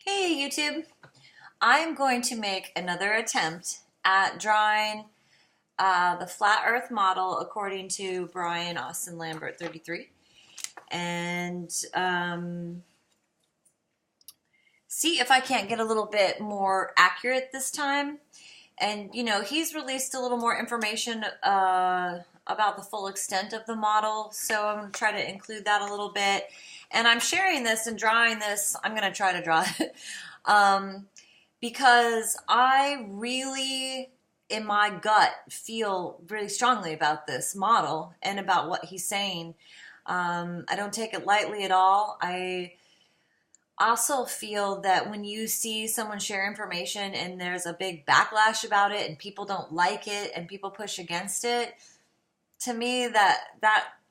Hey YouTube, I'm going to make another attempt at drawing the flat earth model according to Brian Austin Lambert 33 and see if I can't get a little bit more accurate this time. And he's released a little more information about the full extent of the model, so I'm going to try to include that a little bit. And I'm sharing this and drawing this. I'm going to try to draw it because I really, in my gut, feel really strongly about this model and about what he's saying. I don't take it lightly at all. I also feel that when you see someone share information and there's a big backlash about it and people don't like it and people push against it, to me that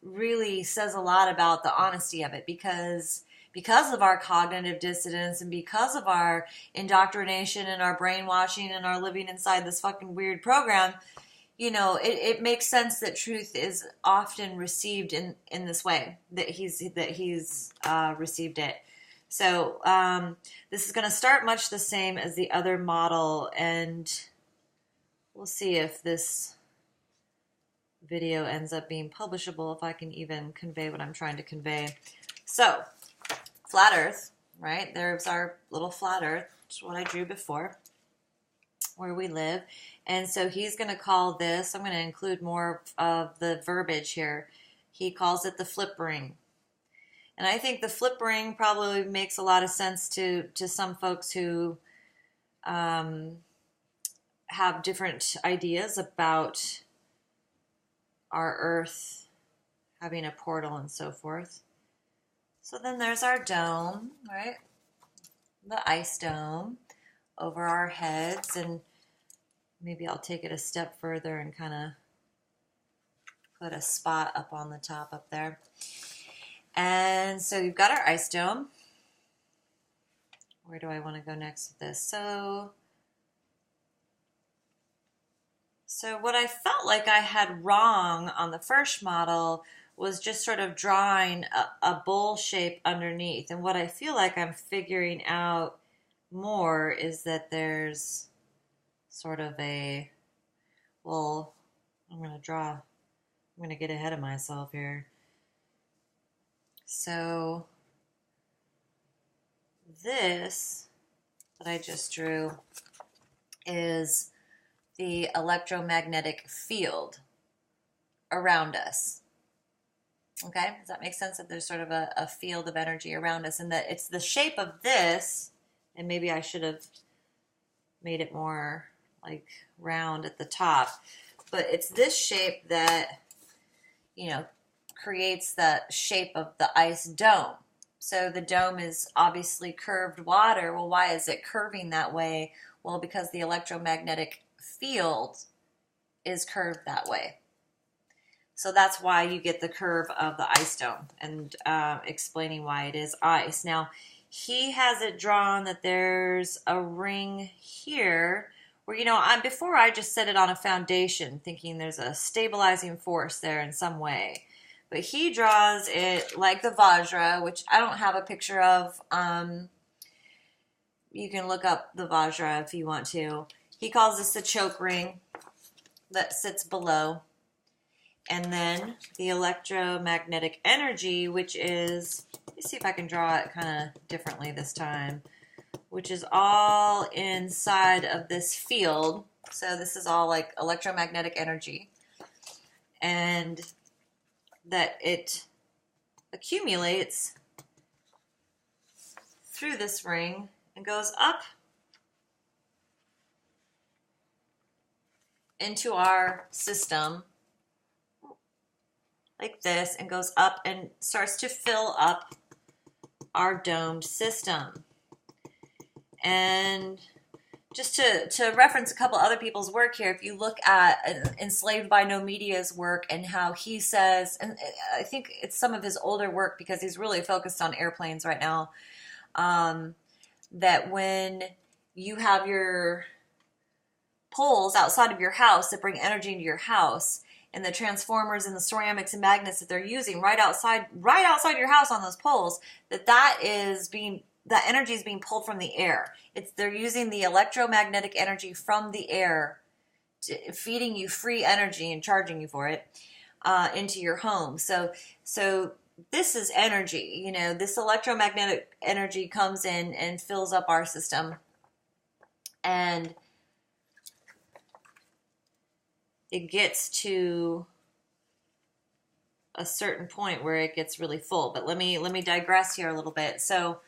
really says a lot about the honesty of it, because of our cognitive dissonance and because of our indoctrination and our brainwashing and our living inside this fucking weird program, it makes sense that truth is often received in this way that he's received it. So this is going to start much the same as the other model, and we'll see if this video ends up being publishable, if I can even convey what I'm trying to convey. So, flat Earth, right? There's our little flat Earth, which is what I drew before, where we live. And so he's going to call this, I'm going to include more of the verbiage here. He calls it the flip ring. And I think the flip ring probably makes a lot of sense to some folks who have different ideas about our Earth having a portal and so forth. So then there's our dome, right? The ice dome over our heads. And maybe I'll take it a step further and kind of put a spot up on the top up there. And so you've got our ice dome. Where do I want to go next with this? So what I felt like I had wrong on the first model was just sort of drawing a bowl shape underneath. And what I feel like I'm figuring out more is that there's sort of I'm going to get ahead of myself here. So this that I just drew is the electromagnetic field around us. Okay, does that make sense? That there's sort of a field of energy around us, and that it's the shape of this, and maybe I should have made it more like round at the top, but it's this shape that, creates the shape of the ice dome. So the dome is obviously curved water. Well, why is it curving that way? Well, because the electromagnetic field is curved that way. So that's why you get the curve of the ice dome, and explaining why it is ice. Now, he has it drawn that there's a ring here where, before I just set it on a foundation thinking there's a stabilizing force there in some way. But he draws it like the Vajra, which I don't have a picture of. You can look up the Vajra if you want to. He calls this the choke ring that sits below. And then the electromagnetic energy, which is, let me see if I can draw it kind of differently this time, which is all inside of this field. So this is all like electromagnetic energy. And that it accumulates through this ring and goes up into our system like this, and goes up and starts to fill up our domed system. And just to reference a couple other people's work here, if you look at Enslaved by No Media's work and how he says, and I think it's some of his older work because he's really focused on airplanes right now, that when you have your poles outside of your house that bring energy into your house, and the transformers and the ceramics and magnets that they're using right outside your house on those poles, that is being that energy is being pulled from the air. They're using the electromagnetic energy from the air, feeding you free energy and charging you for it into your home. So this is energy. You know, this electromagnetic energy comes in and fills up our system, and it gets to a certain point where it gets really full. But let me digress here a little bit. So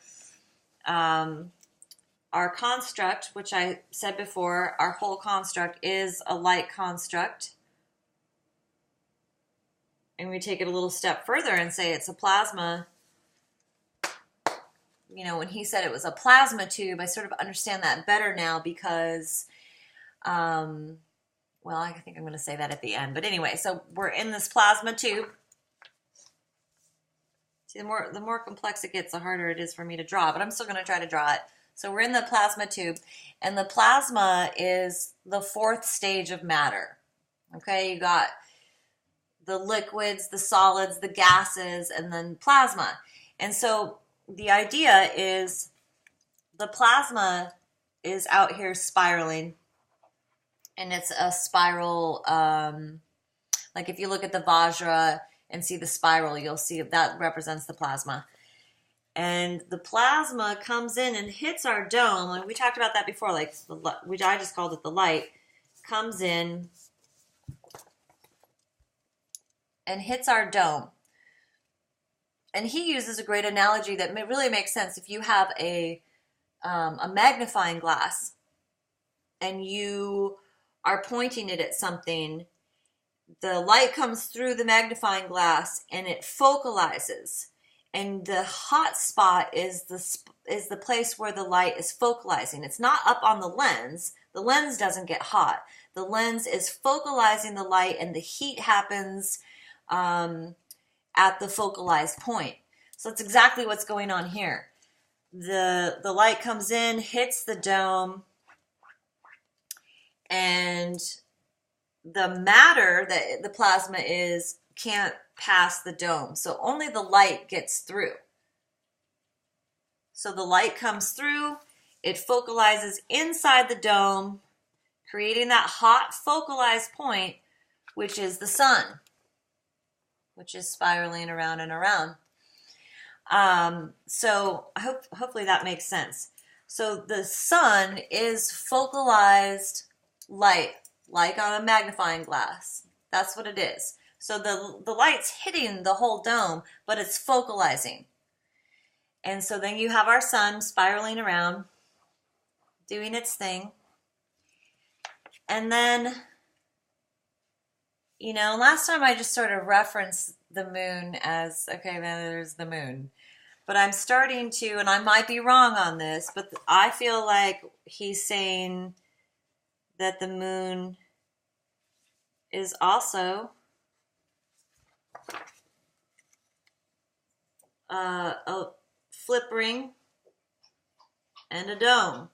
our construct, which I said before, our whole construct is a light construct. And we take it a little step further and say it's a plasma. You know, when he said it was a plasma tube, I sort of understand that better now because, well, I think I'm going to say that at the end. But anyway, so we're in this plasma tube. See, the more complex it gets, the harder it is for me to draw, but I'm still going to try to draw it. So we're in the plasma tube, and the plasma is the fourth stage of matter. Okay, you got the liquids, the solids, the gases, and then plasma. And so the idea is the plasma is out here spiraling, and it's a spiral, like if you look at the Vajra and see the spiral, you'll see that represents the plasma. And the plasma comes in and hits our dome. And we talked about that before, like which I just called it the light, comes in and hits our dome. And he uses a great analogy that really makes sense. If you have a magnifying glass and you are pointing it at something, the light comes through the magnifying glass and it focalizes. And the hot spot is the place where the light is focalizing. It's not up on the lens. The lens doesn't get hot. The lens is focalizing the light, and the heat happens at the focalized point. So that's exactly what's going on here. The light comes in, hits the dome, and the matter that the plasma is can't pass the dome. So only the light gets through. So the light comes through, it focalizes inside the dome, creating that hot focalized point, which is the sun, which is spiraling around and around. So hopefully that makes sense. So the sun is focalized light, like on a magnifying glass. That's what it is. So the light's hitting the whole dome, but it's focalizing. And so then you have our sun spiraling around, doing its thing. And then, you know, last time I just sort of referenced the moon as, okay, then there's the moon. But I'm starting to, and I might be wrong on this, but I feel like he's saying that the moon is also a flip ring and a dome,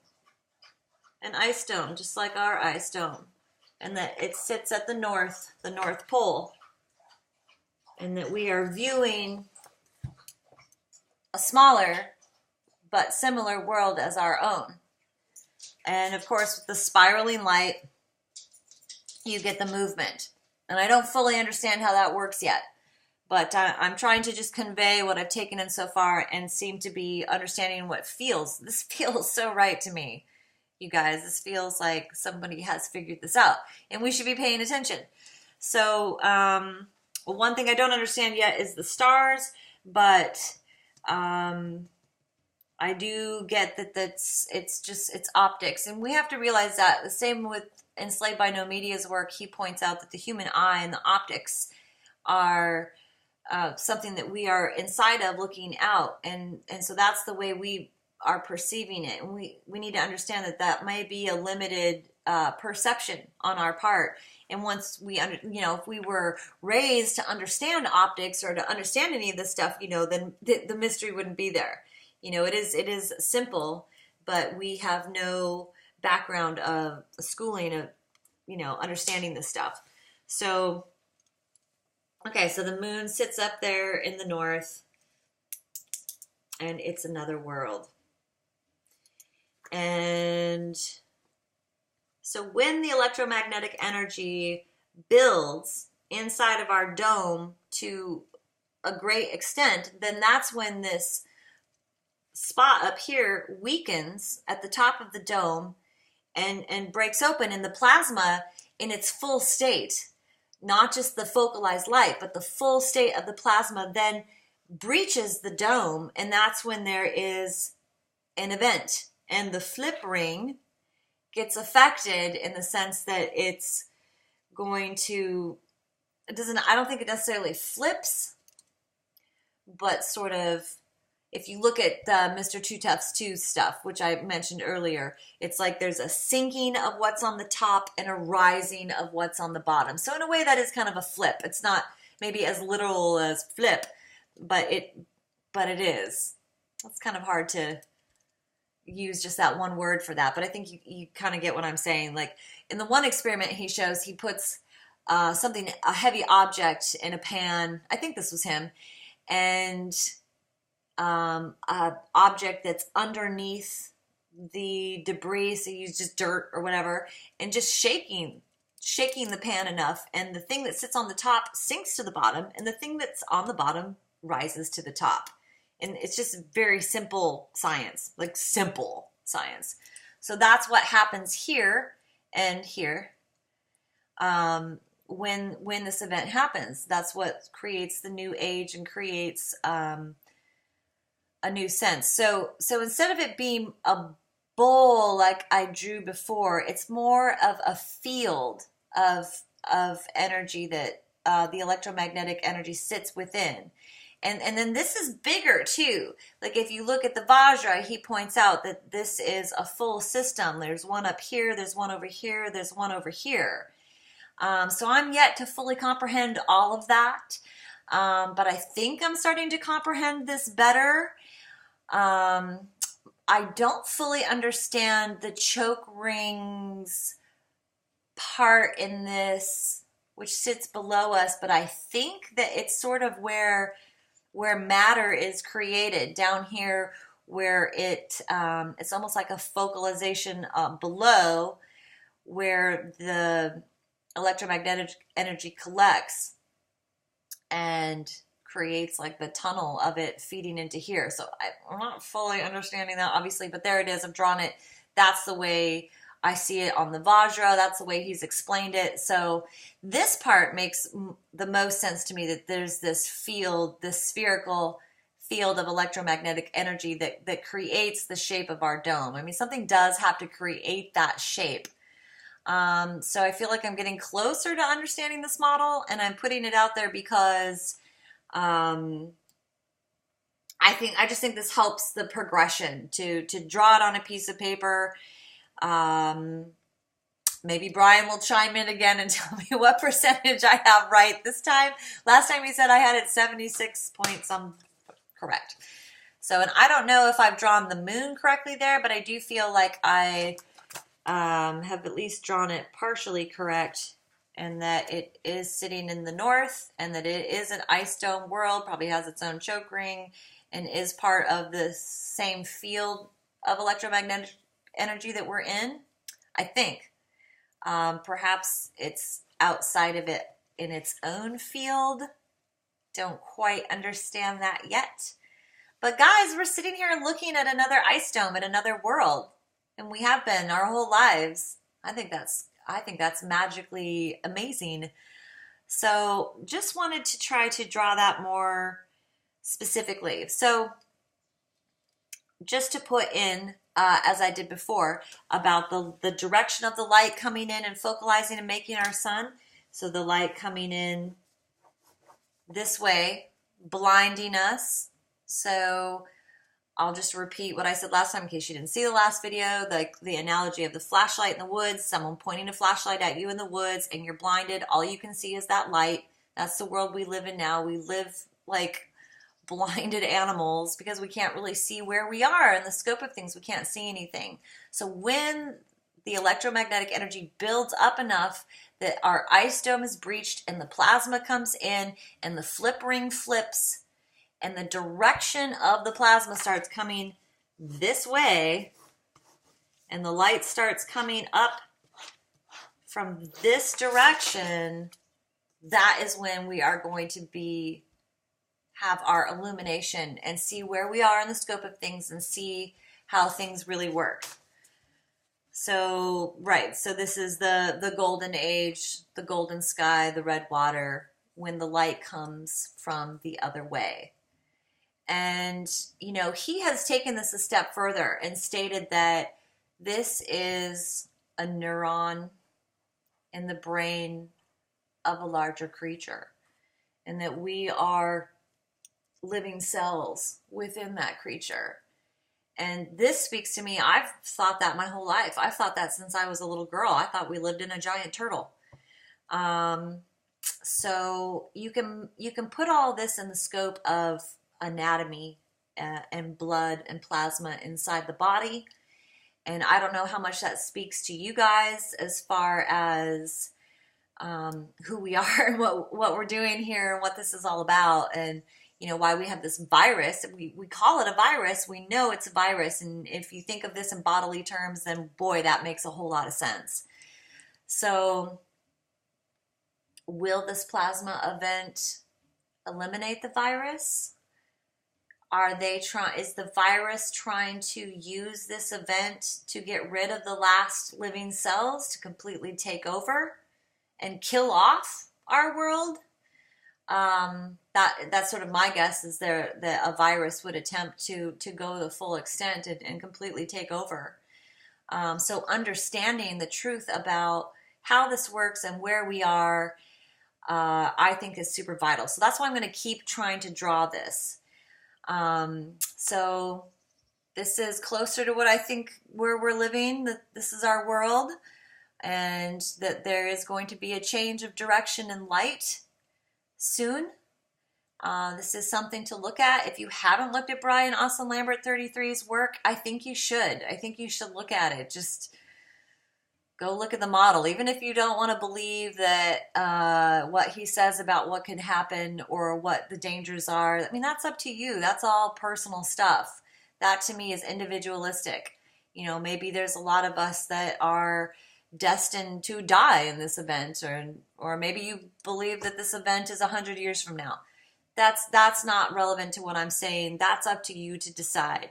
an ice dome, just like our ice dome, and that it sits at the North Pole, and that we are viewing a smaller but similar world as our own. And of course, with the spiraling light, you get the movement. And I don't fully understand how that works yet, but I'm trying to just convey what I've taken in so far and seem to be understanding what feels. This feels so right to me, you guys. This feels like somebody has figured this out, and we should be paying attention. So one thing I don't understand yet is the stars, but I do get that it's optics, and we have to realize that. The same with Enslaved by No Media's work. He points out that the human eye and the optics are something that we are inside of looking out, and so that's the way we are perceiving it. And we need to understand that may be a limited perception on our part. And once we, if we were raised to understand optics or to understand any of this stuff, then the mystery wouldn't be there. It is simple, but we have no background of schooling of, understanding this stuff. So, okay, so the moon sits up there in the north, and it's another world. And so when the electromagnetic energy builds inside of our dome to a great extent, then that's when this spot up here weakens at the top of the dome and breaks open, and the plasma in its full state, not just the focalized light, but the full state of the plasma then breaches the dome, and that's when there is an event. And the flip ring gets affected in the sense that it's going to, I don't think it necessarily flips, but sort of, if you look at Mr. Two Tough's 2 stuff, which I mentioned earlier, it's like there's a sinking of what's on the top and a rising of what's on the bottom. So in a way that is kind of a flip. It's not maybe as literal as flip, but it is. It's kind of hard to use just that one word for that, but I think you kind of get what I'm saying. Like in the one experiment he shows, he puts a heavy object in a pan. I think this was him. And an object that's underneath the debris, so you use just dirt or whatever, and just shaking the pan enough, and the thing that sits on the top sinks to the bottom, and the thing that's on the bottom rises to the top. And it's just very simple science, like simple science. So that's what happens here and here when this event happens. That's what creates the new age and creates a new sense. So instead of it being a bowl like I drew before, it's more of a field of energy that the electromagnetic energy sits within. And then this is bigger too. Like if you look at the Vajra, he points out that this is a full system. There's one up here, there's one over here, there's one over here. So I'm yet to fully comprehend all of that. But I think I'm starting to comprehend this better. I don't fully understand the choke rings part in this, which sits below us, but I think that it's sort of where matter is created down here, where it's almost like a focalization below, where the electromagnetic energy collects and creates like the tunnel of it feeding into here. So I'm not fully understanding that, obviously, but there it is. I've drawn it. That's the way I see it on the Vajra. That's the way he's explained it. So this part makes the most sense to me, that there's this field, this spherical field of electromagnetic energy that creates the shape of our dome. I mean, something does have to create that shape. So I feel like I'm getting closer to understanding this model, and I'm putting it out there because I just think this helps the progression to draw it on a piece of paper. Maybe Brian will chime in again and tell me what percentage I have right this time. Last time he said I had it 76 point some correct. So, and I don't know if I've drawn the moon correctly there, but I do feel like I have at least drawn it partially correct, and that it is sitting in the north, and that it is an ice dome world, probably has its own choke ring, and is part of the same field of electromagnetic energy that we're in, I think. Perhaps it's outside of it in its own field. Don't quite understand that yet. But guys, we're sitting here looking at another ice dome, at another world. And we have been our whole lives. I think that's magically amazing. So just wanted to try to draw that more specifically. So just to put in, as I did before, about the direction of the light coming in and focalizing and making our sun. So the light coming in this way, blinding us. So I'll just repeat what I said last time in case you didn't see the last video, the analogy of the flashlight in the woods, someone pointing a flashlight at you in the woods and you're blinded. All you can see is that light. That's the world we live in now. We live like blinded animals because we can't really see where we are in the scope of things. We can't see anything. So when the electromagnetic energy builds up enough that our ice dome is breached and the plasma comes in and the flip ring flips and the direction of the plasma starts coming this way, and the light starts coming up from this direction, that is when we are going to have our illumination and see where we are in the scope of things and see how things really work. So, right, so this is the golden age, the golden sky, the red water, when the light comes from the other way. And, you know, he has taken this a step further and stated that this is a neuron in the brain of a larger creature, and that we are living cells within that creature. And this speaks to me. I've thought that my whole life. I've thought that since I was a little girl. I thought we lived in a giant turtle. So you can put all this in the scope of anatomy and blood and plasma inside the body. And I don't know how much that speaks to you guys as far as who we are and what we're doing here and what this is all about, and you know why we have this virus. We call it a virus. We know it's a virus, and if you think of this in bodily terms, then boy, that makes a whole lot of sense. So will this plasma event eliminate the virus? Is the virus trying to use this event to get rid of the last living cells, to completely take over and kill off our world? That's sort of my guess, is that a virus would attempt to go the full extent and completely take over. So understanding the truth about how this works and where we are, I think is super vital. So that's why I'm going to keep trying to draw this. So this is closer to what I think where we're living, that this is our world, and that there is going to be a change of direction and light soon. This is something to look at. If you haven't looked at Brian Austin Lambert 33's work, I think you should. I think you should look at it. Just go look at the model. Even if you don't want to believe that what he says about what could happen or what the dangers are, I mean, that's up to you. That's all personal stuff. That to me is individualistic. You know, maybe there's a lot of us that are destined to die in this event, or maybe you believe that this event is 100 years from now. That's not relevant to what I'm saying. That's up to you to decide.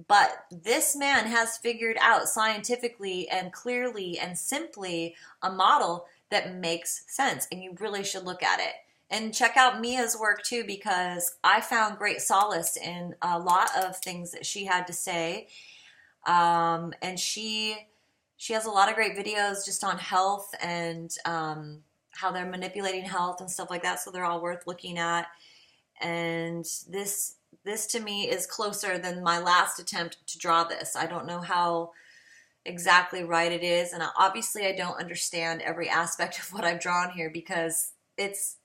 But this man has figured out scientifically and clearly and simply a model that makes sense, and you really should look at it. And check out Mia's work too, because I found great solace in a lot of things that she had to say. And she has a lot of great videos just on health and how they're manipulating health and stuff like that, so they're all worth looking at. And this to me is closer than my last attempt to draw this. I don't know how exactly right it is, and obviously I don't understand every aspect of what I've drawn here, because it's,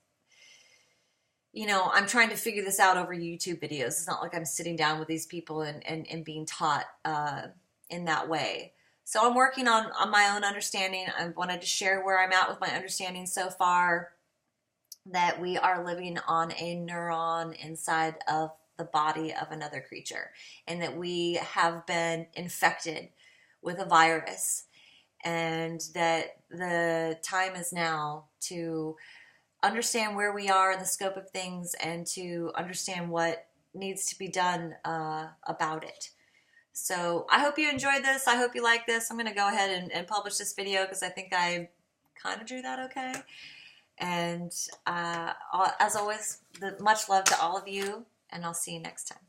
you know, I'm trying to figure this out over YouTube videos. It's not like I'm sitting down with these people and being taught in that way. So I'm working on my own understanding. I wanted to share where I'm at with my understanding so far, that we are living on a neuron inside of the body of another creature, and that we have been infected with a virus, and that the time is now to understand where we are in the scope of things and to understand what needs to be done about it. So I hope you enjoyed this. I hope you like this. I'm going to go ahead and publish this video because I think I kind of drew that okay. And as always, much love to all of you, and I'll see you next time.